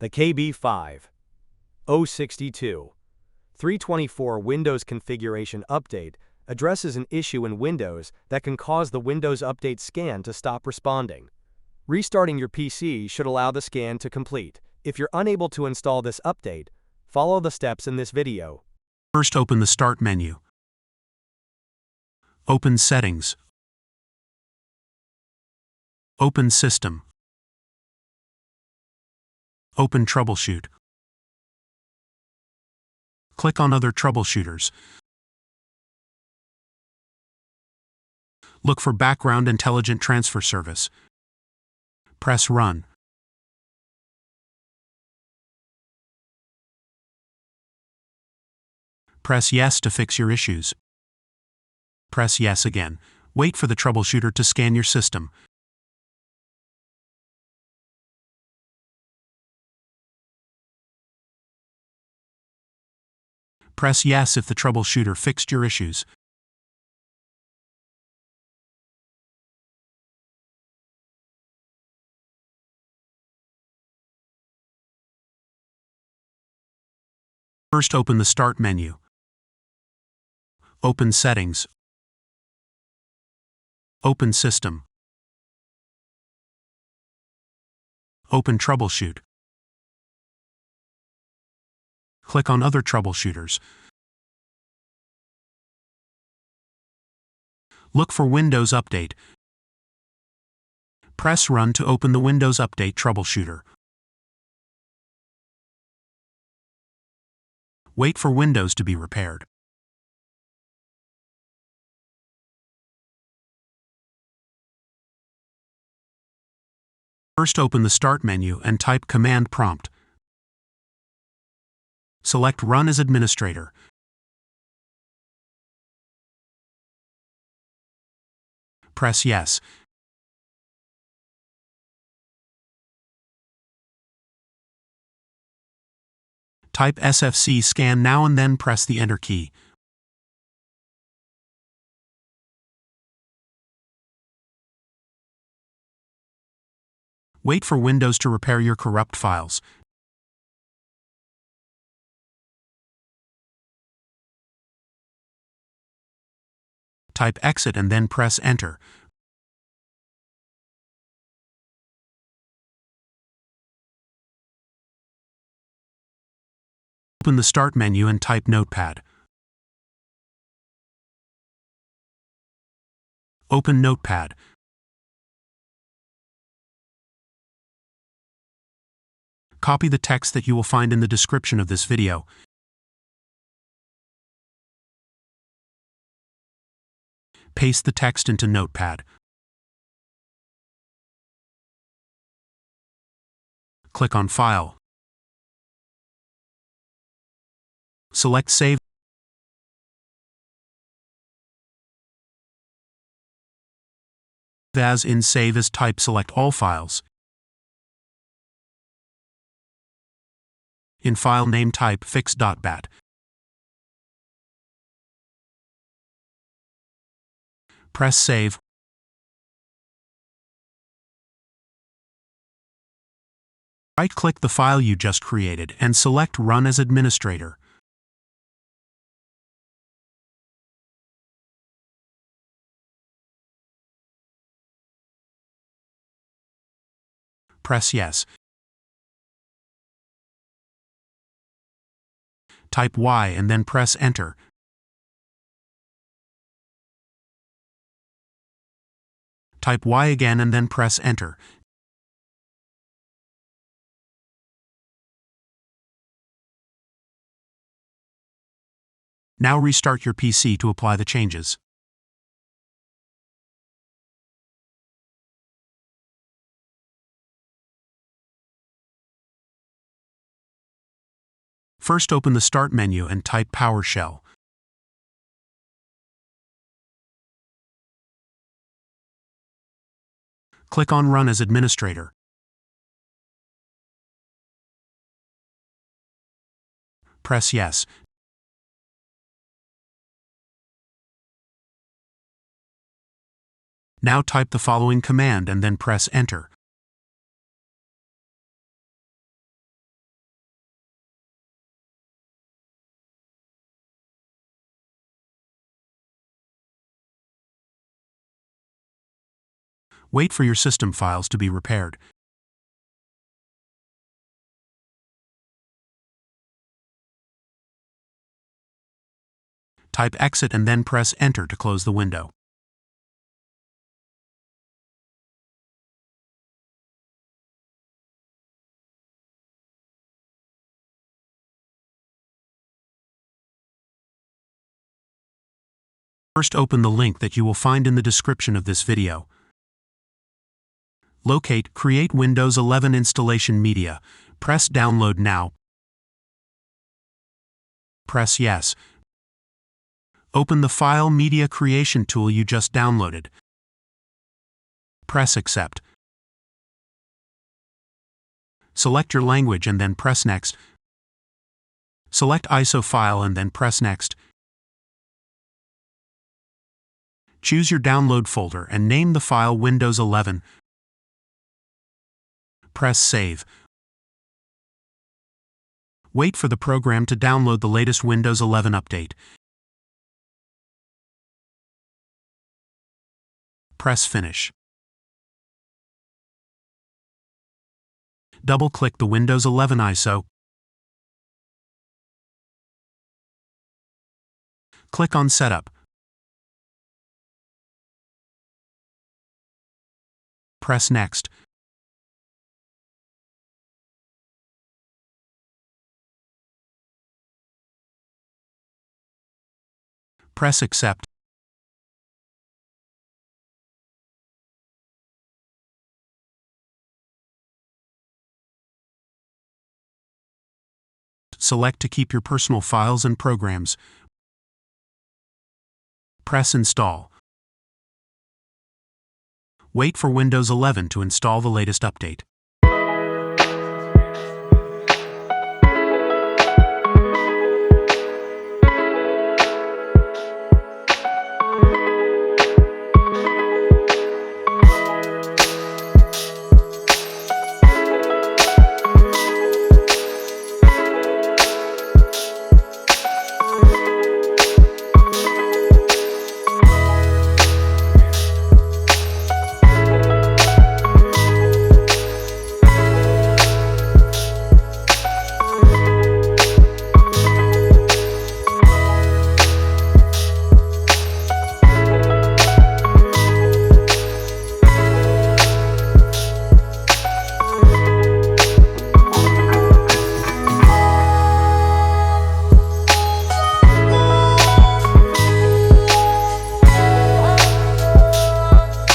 The KB5062324 Windows configuration update addresses an issue in Windows that can cause the Windows Update scan to stop responding. Restarting your PC should allow the scan to complete. If you're unable to install this update, follow the steps in this video. First, open the Start menu. Open Settings. Open System. Open Troubleshoot. Click on Other Troubleshooters. Look for Background Intelligent Transfer Service. Press Run. Press Yes to fix your issues. Press Yes again. Wait for the troubleshooter to scan your system. Press Yes if the troubleshooter fixed your issues. First, open the Start menu. Open Settings. Open System. Open Troubleshoot. Click on Other Troubleshooters. Look for Windows Update. Press Run to open the Windows Update troubleshooter. Wait for Windows to be repaired. First, open the Start menu and type Command Prompt. Select Run as Administrator. Press Yes. Type SFC scan now and then press the Enter key. Wait for Windows to repair your corrupt files. Type Exit and then press Enter. Open the Start menu and type Notepad. Open Notepad. Copy the text that you will find in the description of this video. Paste the text into Notepad. Click on File. Select Save. As in Save as type, select All Files. In file name, type fix.bat. Press Save. Right-click the file you just created and select Run as Administrator. Press Yes. Type Y and then press Enter. Type Y again and then press Enter. Now restart your PC to apply the changes. First, open the Start menu and type PowerShell. Click on Run as Administrator. Press Yes. Now type the following command and then press Enter. Wait for your system files to be repaired. Type exit and then press Enter to close the window. First, open the link that you will find in the description of this video. Locate Create Windows 11 Installation Media. Press Download Now. Press Yes. Open the File Media Creation tool you just downloaded. Press Accept. Select your language and then press Next. Select ISO file and then press Next. Choose your download folder and name the file Windows 11. Press Save. Wait for the program to download the latest Windows 11 update. Press Finish. Double-click the Windows 11 ISO. Click on Setup. Press Next. Press Accept. Select to keep your personal files and programs. Press Install. Wait for Windows 11 to install the latest update.